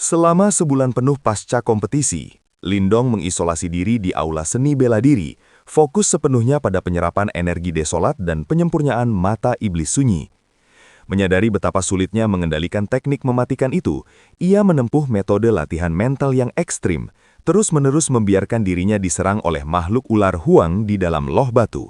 Selama sebulan penuh pasca kompetisi, Lindong mengisolasi diri di aula seni bela diri, fokus sepenuhnya pada penyerapan energi desolat dan penyempurnaan mata iblis sunyi. Menyadari betapa sulitnya mengendalikan teknik mematikan itu, ia menempuh metode latihan mental yang ekstrim, terus-menerus membiarkan dirinya diserang oleh makhluk ular huang di dalam loh batu.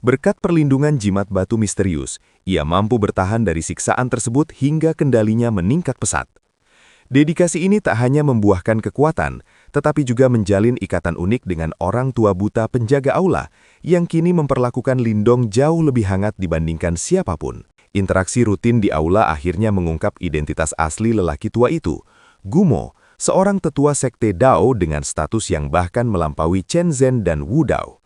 Berkat perlindungan jimat batu misterius, ia mampu bertahan dari siksaan tersebut hingga kendalinya meningkat pesat. Dedikasi ini tak hanya membuahkan kekuatan, tetapi juga menjalin ikatan unik dengan orang tua buta penjaga aula, yang kini memperlakukan Lindong jauh lebih hangat dibandingkan siapapun. Interaksi rutin di aula akhirnya mengungkap identitas asli lelaki tua itu, Gumo, seorang tetua sekte Dao dengan status yang bahkan melampaui Chen Zhen dan Wu Dao.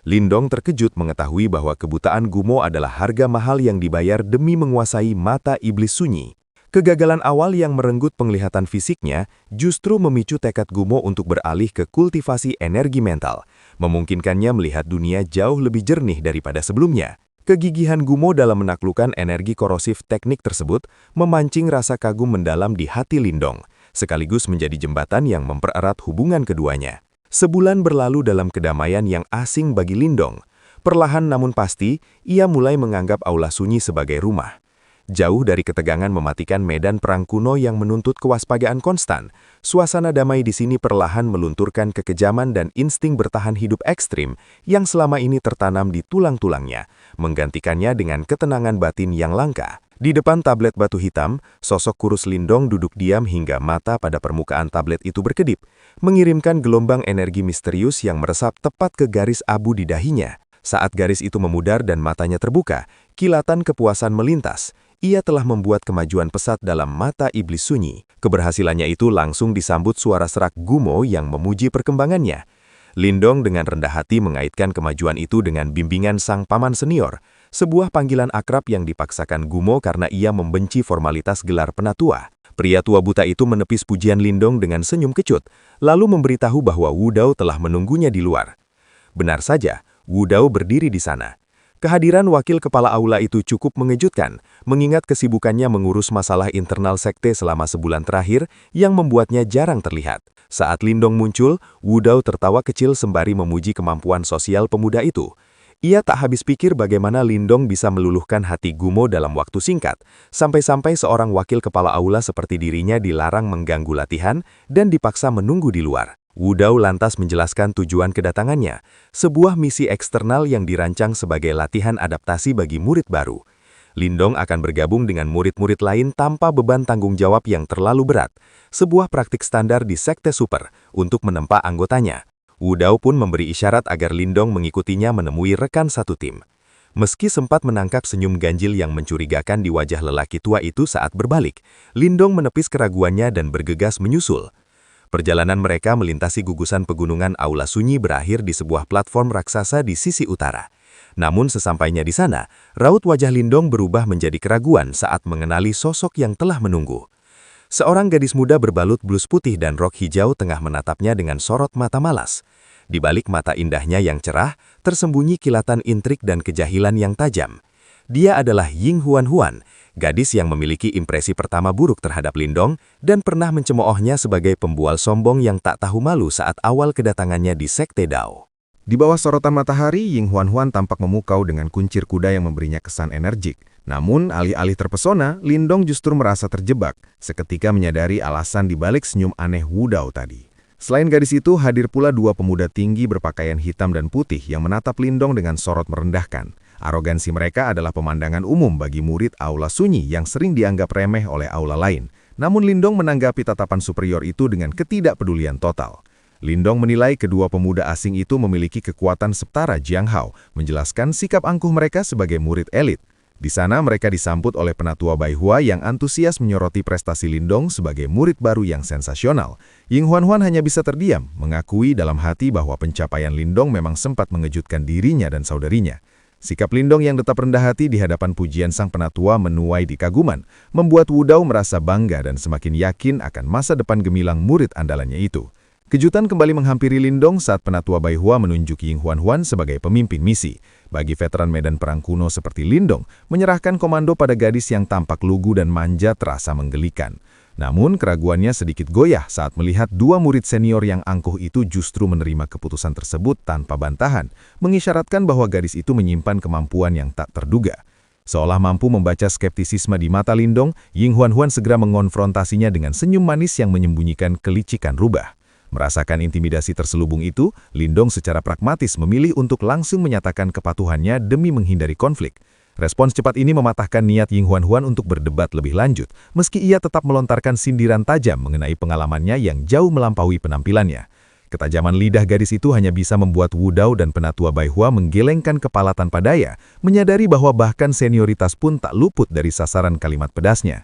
Lindong terkejut mengetahui bahwa kebutaan Gumo adalah harga mahal yang dibayar demi menguasai mata iblis sunyi. Kegagalan awal yang merenggut penglihatan fisiknya justru memicu tekad Gumo untuk beralih ke kultivasi energi mental, memungkinkannya melihat dunia jauh lebih jernih daripada sebelumnya. Kegigihan Gumo dalam menaklukkan energi korosif teknik tersebut memancing rasa kagum mendalam di hati Lindong, sekaligus menjadi jembatan yang mempererat hubungan keduanya. Sebulan berlalu dalam kedamaian yang asing bagi Lindong. Perlahan namun pasti, ia mulai menganggap aula sunyi sebagai rumah. Jauh dari ketegangan mematikan medan perang kuno yang menuntut kewaspadaan konstan, suasana damai di sini perlahan melunturkan kekejaman dan insting bertahan hidup ekstrim yang selama ini tertanam di tulang-tulangnya, menggantikannya dengan ketenangan batin yang langka. Di depan tablet batu hitam, sosok kurus Lindong duduk diam hingga mata pada permukaan tablet itu berkedip, mengirimkan gelombang energi misterius yang meresap tepat ke garis abu di dahinya. Saat garis itu memudar dan matanya terbuka, kilatan kepuasan melintas. Ia telah membuat kemajuan pesat dalam mata iblis sunyi. Keberhasilannya itu langsung disambut suara serak Gumo yang memuji perkembangannya. Lindong dengan rendah hati mengaitkan kemajuan itu dengan bimbingan sang paman senior, sebuah panggilan akrab yang dipaksakan Gumo karena ia membenci formalitas gelar penatua. Pria tua buta itu menepis pujian Lindong dengan senyum kecut, lalu memberitahu bahwa Wu Dao telah menunggunya di luar. Benar saja, Wu Dao berdiri di sana. Kehadiran wakil kepala aula itu cukup mengejutkan, mengingat kesibukannya mengurus masalah internal sekte selama sebulan terakhir yang membuatnya jarang terlihat. Saat Lindong muncul, Wu Dao tertawa kecil sembari memuji kemampuan sosial pemuda itu. Ia tak habis pikir bagaimana Lindong bisa meluluhkan hati Gumo dalam waktu singkat, sampai-sampai seorang wakil kepala aula seperti dirinya dilarang mengganggu latihan dan dipaksa menunggu di luar. Wu Dao lantas menjelaskan tujuan kedatangannya, sebuah misi eksternal yang dirancang sebagai latihan adaptasi bagi murid baru. Lindong akan bergabung dengan murid-murid lain tanpa beban tanggung jawab yang terlalu berat, sebuah praktik standar di sekte super untuk menempa anggotanya. Wu Dao pun memberi isyarat agar Lindong mengikutinya menemui rekan satu tim. Meski sempat menangkap senyum ganjil yang mencurigakan di wajah lelaki tua itu saat berbalik, Lindong menepis keraguannya dan bergegas menyusul. Perjalanan mereka melintasi gugusan pegunungan aula sunyi berakhir di sebuah platform raksasa di sisi utara. Namun sesampainya di sana, raut wajah Lindong berubah menjadi keraguan saat mengenali sosok yang telah menunggu. Seorang gadis muda berbalut blus putih dan rok hijau tengah menatapnya dengan sorot mata malas. Di balik mata indahnya yang cerah, tersembunyi kilatan intrik dan kejahilan yang tajam. Dia adalah Ying Huan, gadis yang memiliki impresi pertama buruk terhadap Lindong dan pernah mencemoohnya sebagai pembual sombong yang tak tahu malu saat awal kedatangannya di sekte Dao. Di bawah sorotan matahari, Ying Huan tampak memukau dengan kuncir kuda yang memberinya kesan energik. Namun, alih-alih terpesona, Lindong justru merasa terjebak, seketika menyadari alasan dibalik senyum aneh Wu Dao tadi. Selain gadis itu, hadir pula dua pemuda tinggi berpakaian hitam dan putih yang menatap Lindong dengan sorot merendahkan. Arogansi mereka adalah pemandangan umum bagi murid aula sunyi yang sering dianggap remeh oleh aula lain. Namun Lindong menanggapi tatapan superior itu dengan ketidakpedulian total. Lindong menilai kedua pemuda asing itu memiliki kekuatan setara Jiang Hao, menjelaskan sikap angkuh mereka sebagai murid elit. Di sana mereka disambut oleh penatua Bai Hua yang antusias menyoroti prestasi Lindong sebagai murid baru yang sensasional. Ying Huan hanya bisa terdiam, mengakui dalam hati bahwa pencapaian Lindong memang sempat mengejutkan dirinya dan saudarinya. Sikap Lindong yang tetap rendah hati di hadapan pujian sang penatua menuai dikaguman, membuat Wu Dao merasa bangga dan semakin yakin akan masa depan gemilang murid andalannya itu. Kejutan kembali menghampiri Lindong saat penatua Bai Hua menunjuk Ying Huan sebagai pemimpin misi. Bagi veteran medan perang kuno seperti Lindong, menyerahkan komando pada gadis yang tampak lugu dan manja terasa menggelikan. Namun keraguannya sedikit goyah saat melihat dua murid senior yang angkuh itu justru menerima keputusan tersebut tanpa bantahan, mengisyaratkan bahwa gadis itu menyimpan kemampuan yang tak terduga. Seolah mampu membaca skeptisisme di mata Lindong, Ying Huan segera mengonfrontasinya dengan senyum manis yang menyembunyikan kelicikan rubah. Merasakan intimidasi terselubung itu, Lindong secara pragmatis memilih untuk langsung menyatakan kepatuhannya demi menghindari konflik. Respons cepat ini mematahkan niat Ying Huan untuk berdebat lebih lanjut, meski ia tetap melontarkan sindiran tajam mengenai pengalamannya yang jauh melampaui penampilannya. Ketajaman lidah gadis itu hanya bisa membuat Wu Dao dan penatua Bai Hua menggelengkan kepala tanpa daya, menyadari bahwa bahkan senioritas pun tak luput dari sasaran kalimat pedasnya.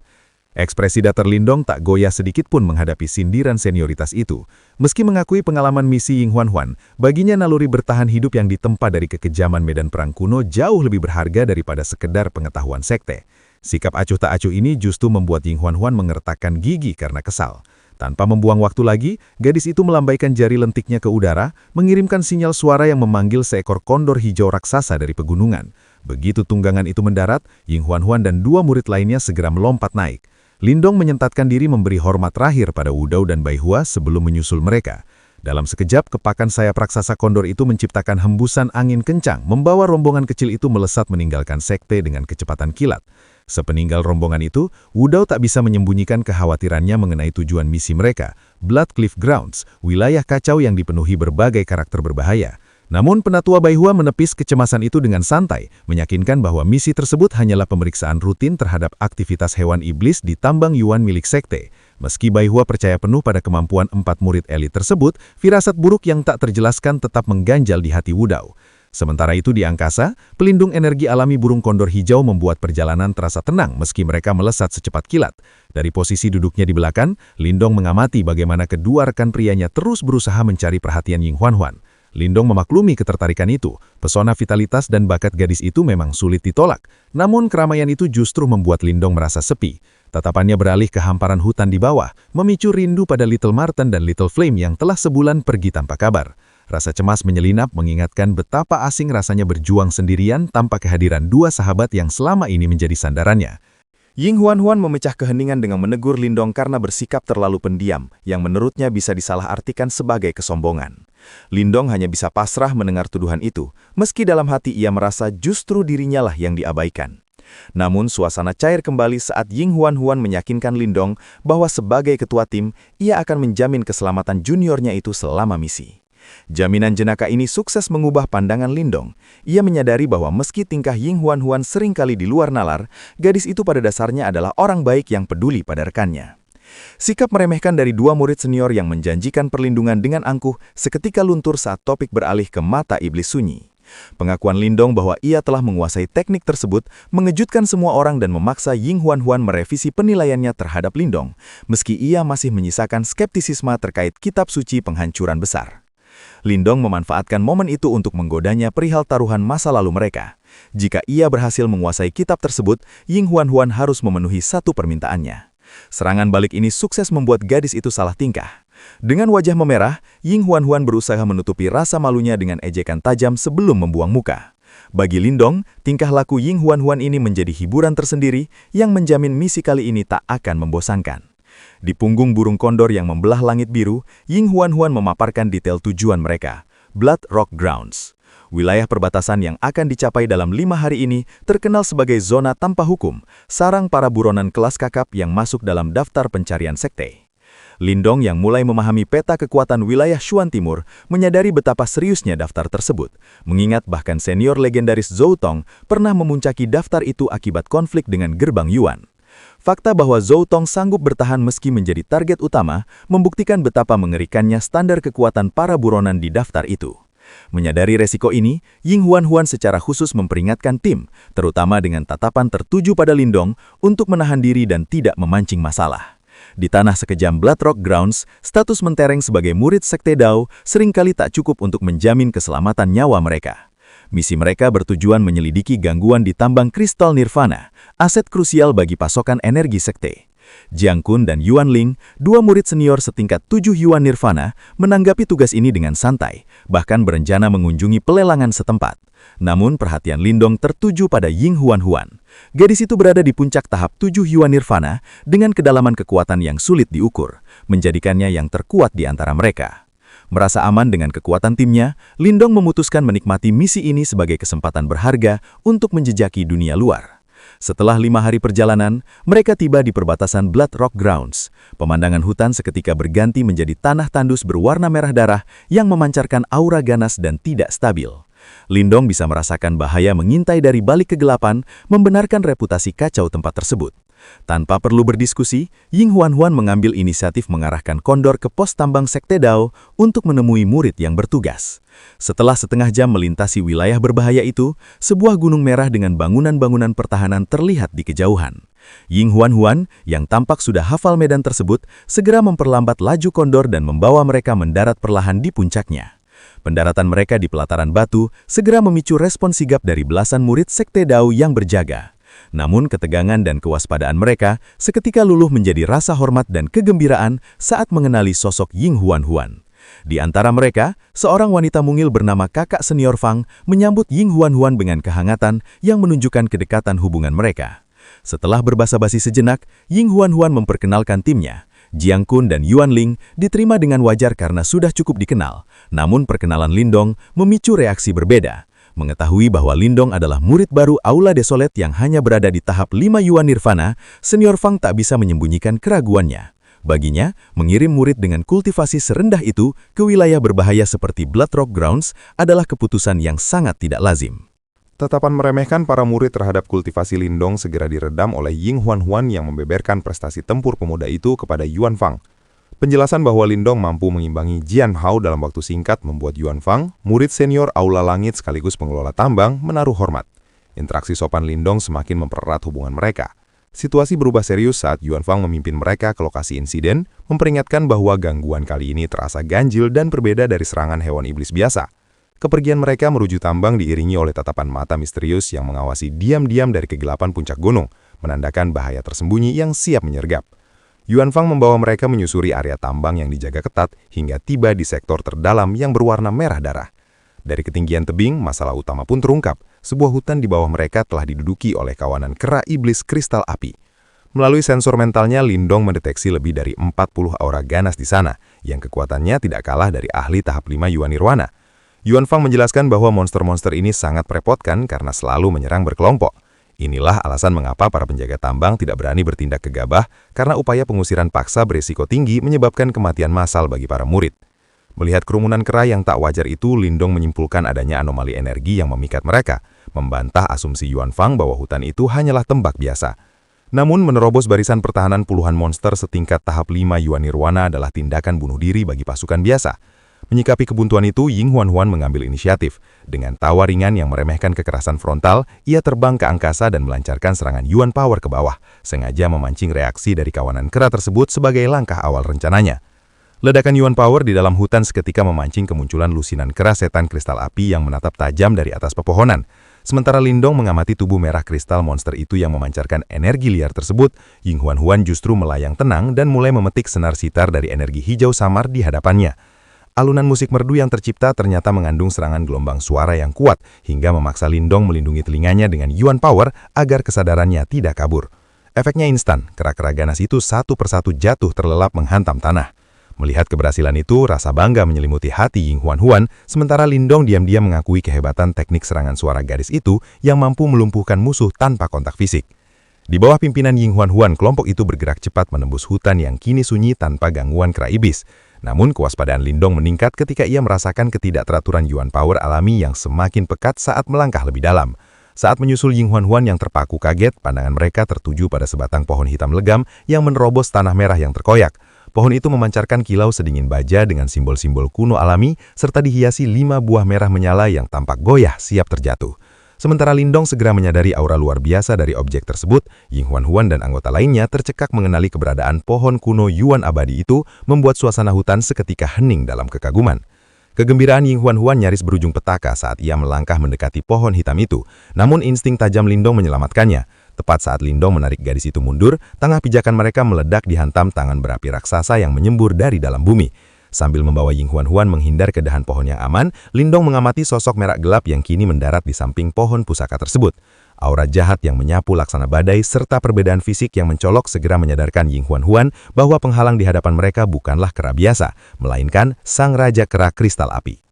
Ekspresi datar Lindong tak goyah sedikit pun menghadapi sindiran senioritas itu. Meski mengakui pengalaman misi Ying Huan, baginya naluri bertahan hidup yang ditempa dari kekejaman medan perang kuno jauh lebih berharga daripada sekedar pengetahuan sekte. Sikap acuh tak acuh ini justru membuat Ying Huan mengertakkan gigi karena kesal. Tanpa membuang waktu lagi, gadis itu melambaikan jari lentiknya ke udara, mengirimkan sinyal suara yang memanggil seekor kondor hijau raksasa dari pegunungan. Begitu tunggangan itu mendarat, Ying Huan dan dua murid lainnya segera melompat naik. Lindong menyentatkan diri memberi hormat terakhir pada Wu Dao dan Bai Hua sebelum menyusul mereka. Dalam sekejap, kepakan sayap raksasa kondor itu menciptakan hembusan angin kencang, membawa rombongan kecil itu melesat meninggalkan sekte dengan kecepatan kilat. Sepeninggal rombongan itu, Wu Dao tak bisa menyembunyikan kekhawatirannya mengenai tujuan misi mereka, Blood Cliff Grounds, wilayah kacau yang dipenuhi berbagai karakter berbahaya. Namun penatua Bai Hua menepis kecemasan itu dengan santai, meyakinkan bahwa misi tersebut hanyalah pemeriksaan rutin terhadap aktivitas hewan iblis di tambang Yuan milik sekte. Meski Bai Hua percaya penuh pada kemampuan 4 murid elit tersebut, firasat buruk yang tak terjelaskan tetap mengganjal di hati Wu Dao. Sementara itu di angkasa, pelindung energi alami burung kondor hijau membuat perjalanan terasa tenang meski mereka melesat secepat kilat. Dari posisi duduknya di belakang, Lindong mengamati bagaimana kedua rekan prianya terus berusaha mencari perhatian Ying Huan. Lindong memaklumi ketertarikan itu. Pesona vitalitas dan bakat gadis itu memang sulit ditolak. Namun keramaian itu justru membuat Lindong merasa sepi. Tatapannya beralih ke hamparan hutan di bawah, memicu rindu pada Little Marten dan Little Flame yang telah sebulan pergi tanpa kabar. Rasa cemas menyelinap mengingatkan betapa asing rasanya berjuang sendirian tanpa kehadiran dua sahabat yang selama ini menjadi sandarannya. Ying Huan memecah keheningan dengan menegur Lindong karena bersikap terlalu pendiam, yang menurutnya bisa disalahartikan sebagai kesombongan. Lindong hanya bisa pasrah mendengar tuduhan itu, meski dalam hati ia merasa justru dirinya lah yang diabaikan. Namun suasana cair kembali saat Ying Huan meyakinkan Lindong bahwa sebagai ketua tim, ia akan menjamin keselamatan juniornya itu selama misi. Jaminan jenaka ini sukses mengubah pandangan Lindong. Ia menyadari bahwa meski tingkah Ying Huan seringkali di luar nalar, gadis itu pada dasarnya adalah orang baik yang peduli pada rekannya. Sikap meremehkan dari dua murid senior yang menjanjikan perlindungan dengan angkuh seketika luntur saat topik beralih ke mata iblis sunyi. Pengakuan Lindong bahwa ia telah menguasai teknik tersebut mengejutkan semua orang dan memaksa Ying Huan merevisi penilaiannya terhadap Lindong, meski ia masih menyisakan skeptisisme terkait kitab suci penghancuran besar. Lindong memanfaatkan momen itu untuk menggodanya perihal taruhan masa lalu mereka. Jika ia berhasil menguasai kitab tersebut, Ying Huan harus memenuhi satu permintaannya. Serangan balik ini sukses membuat gadis itu salah tingkah. Dengan wajah memerah, Ying Huan berusaha menutupi rasa malunya dengan ejekan tajam sebelum membuang muka. Bagi Lindong, tingkah laku Ying Huan ini menjadi hiburan tersendiri yang menjamin misi kali ini tak akan membosankan. Di punggung burung kondor yang membelah langit biru, Ying Huan memaparkan detail tujuan mereka, Blood Rock Grounds. Wilayah perbatasan yang akan dicapai dalam 5 hari ini terkenal sebagai zona tanpa hukum, sarang para buronan kelas kakap yang masuk dalam daftar pencarian sekte. Lindong yang mulai memahami peta kekuatan wilayah Shuan Timur menyadari betapa seriusnya daftar tersebut, mengingat bahkan senior legendaris Zhou Tong pernah memuncaki daftar itu akibat konflik dengan gerbang Yuan. Fakta bahwa Zhou Tong sanggup bertahan meski menjadi target utama membuktikan betapa mengerikannya standar kekuatan para buronan di daftar itu. Menyadari resiko ini, Ying Huan secara khusus memperingatkan tim, terutama dengan tatapan tertuju pada Lindong, untuk menahan diri dan tidak memancing masalah. Di tanah sekejam Blood Rock Grounds, status mentereng sebagai murid Sekte Dao seringkali tak cukup untuk menjamin keselamatan nyawa mereka. Misi mereka bertujuan menyelidiki gangguan di tambang kristal Nirvana, aset krusial bagi pasokan energi sekte. Jiang Kun dan Yuan Ling, dua murid senior setingkat 7 Yuan Nirvana, menanggapi tugas ini dengan santai, bahkan berencana mengunjungi pelelangan setempat. Namun perhatian Lindong tertuju pada Ying Huan. Gadis itu berada di puncak tahap 7 Yuan Nirvana dengan kedalaman kekuatan yang sulit diukur, menjadikannya yang terkuat di antara mereka. Merasa aman dengan kekuatan timnya, Lindong memutuskan menikmati misi ini sebagai kesempatan berharga untuk menjejaki dunia luar. Setelah 5 hari perjalanan, mereka tiba di perbatasan Blood Rock Grounds. Pemandangan hutan seketika berganti menjadi tanah tandus berwarna merah darah yang memancarkan aura ganas dan tidak stabil. Lindong bisa merasakan bahaya mengintai dari balik kegelapan, membenarkan reputasi kacau tempat tersebut. Tanpa perlu berdiskusi, Ying Huan mengambil inisiatif mengarahkan kondor ke pos tambang Sekte Dao untuk menemui murid yang bertugas. Setelah setengah jam melintasi wilayah berbahaya itu, sebuah gunung merah dengan bangunan-bangunan pertahanan terlihat di kejauhan. Ying Huan yang tampak sudah hafal medan tersebut, segera memperlambat laju kondor dan membawa mereka mendarat perlahan di puncaknya. Pendaratan mereka di pelataran batu segera memicu respon sigap dari belasan murid Sekte Dao yang berjaga. Namun ketegangan dan kewaspadaan mereka seketika luluh menjadi rasa hormat dan kegembiraan saat mengenali sosok Ying Huan. Di antara mereka, seorang wanita mungil bernama kakak senior Fang menyambut Ying Huan dengan kehangatan yang menunjukkan kedekatan hubungan mereka. Setelah berbasa-basi sejenak, Ying Huan memperkenalkan timnya. Jiang Kun dan Yuan Ling diterima dengan wajar karena sudah cukup dikenal, namun perkenalan Lindong memicu reaksi berbeda. Mengetahui bahwa Lindong adalah murid baru Aula Desolate yang hanya berada di tahap 5 Yuan Nirvana, senior Fang tak bisa menyembunyikan keraguannya. Baginya, mengirim murid dengan kultivasi serendah itu ke wilayah berbahaya seperti Blood Rock Grounds adalah keputusan yang sangat tidak lazim. Tatapan meremehkan para murid terhadap kultivasi Lindong segera diredam oleh Ying Huan yang membeberkan prestasi tempur pemuda itu kepada Yuan Fang. Penjelasan bahwa Lindong mampu mengimbangi Jian Hao dalam waktu singkat membuat Yuan Fang, murid senior Aula Langit sekaligus pengelola tambang, menaruh hormat. Interaksi sopan Lindong semakin mempererat hubungan mereka. Situasi berubah serius saat Yuan Fang memimpin mereka ke lokasi insiden, memperingatkan bahwa gangguan kali ini terasa ganjil dan berbeda dari serangan hewan iblis biasa. Kepergian mereka menuju tambang diiringi oleh tatapan mata misterius yang mengawasi diam-diam dari kegelapan puncak gunung, menandakan bahaya tersembunyi yang siap menyergap. Yuan Fang membawa mereka menyusuri area tambang yang dijaga ketat hingga tiba di sektor terdalam yang berwarna merah darah. Dari ketinggian tebing, masalah utama pun terungkap. Sebuah hutan di bawah mereka telah diduduki oleh kawanan kera iblis kristal api. Melalui sensor mentalnya, Lindong mendeteksi lebih dari 40 aura ganas di sana, yang kekuatannya tidak kalah dari ahli tahap 5 Yuan Nirvana. Yuan Fang menjelaskan bahwa monster-monster ini sangat merepotkan karena selalu menyerang berkelompok. Inilah alasan mengapa para penjaga tambang tidak berani bertindak gegabah karena upaya pengusiran paksa berisiko tinggi menyebabkan kematian massal bagi para murid. Melihat kerumunan kera yang tak wajar itu, Lindong menyimpulkan adanya anomali energi yang memikat mereka, membantah asumsi Yuan Fang bahwa hutan itu hanyalah tembak biasa. Namun menerobos barisan pertahanan puluhan monster setingkat tahap 5 Yuan Nirvana adalah tindakan bunuh diri bagi pasukan biasa. Menyikapi kebuntuan itu, Ying Huan mengambil inisiatif. Dengan tawa ringan yang meremehkan kekerasan frontal, ia terbang ke angkasa dan melancarkan serangan Yuan Power ke bawah, sengaja memancing reaksi dari kawanan kera tersebut sebagai langkah awal rencananya. Ledakan Yuan Power di dalam hutan seketika memancing kemunculan lusinan kera setan kristal api yang menatap tajam dari atas pepohonan. Sementara Lindong mengamati tubuh merah kristal monster itu yang memancarkan energi liar tersebut, Ying Huan justru melayang tenang dan mulai memetik senar sitar dari energi hijau samar di hadapannya. Alunan musik merdu yang tercipta ternyata mengandung serangan gelombang suara yang kuat hingga memaksa Lindong melindungi telinganya dengan Yuan Power agar kesadarannya tidak kabur. Efeknya instan, kera-kera ganas itu satu persatu jatuh terlelap menghantam tanah. Melihat keberhasilan itu, rasa bangga menyelimuti hati Ying Huan, sementara Lindong diam-diam mengakui kehebatan teknik serangan suara gadis itu yang mampu melumpuhkan musuh tanpa kontak fisik. Di bawah pimpinan Ying Huan, kelompok itu bergerak cepat menembus hutan yang kini sunyi tanpa gangguan kera iblis. Namun kewaspadaan Lindong meningkat ketika ia merasakan ketidakteraturan Yuan Power alami yang semakin pekat saat melangkah lebih dalam. Saat menyusul Ying Huan yang terpaku kaget, pandangan mereka tertuju pada sebatang pohon hitam legam yang menerobos tanah merah yang terkoyak. Pohon itu memancarkan kilau sedingin baja dengan simbol-simbol kuno alami, serta dihiasi 5 buah merah menyala yang tampak goyah siap terjatuh. Sementara Lindong segera menyadari aura luar biasa dari objek tersebut, Ying Huan dan anggota lainnya tercekak mengenali keberadaan pohon kuno Yuan abadi itu membuat suasana hutan seketika hening dalam kekaguman. Kegembiraan Ying Huan nyaris berujung petaka saat ia melangkah mendekati pohon hitam itu, namun insting tajam Lindong menyelamatkannya. Tepat saat Lindong menarik gadis itu mundur, tangah pijakan mereka meledak dihantam tangan berapi raksasa yang menyembur dari dalam bumi. Sambil membawa Ying Huan menghindar ke dahan pohon yang aman, Lindong mengamati sosok merak gelap yang kini mendarat di samping pohon pusaka tersebut. Aura jahat yang menyapu laksana badai serta perbedaan fisik yang mencolok segera menyadarkan Ying Huan bahwa penghalang di hadapan mereka bukanlah kera biasa, melainkan sang raja kera kristal api.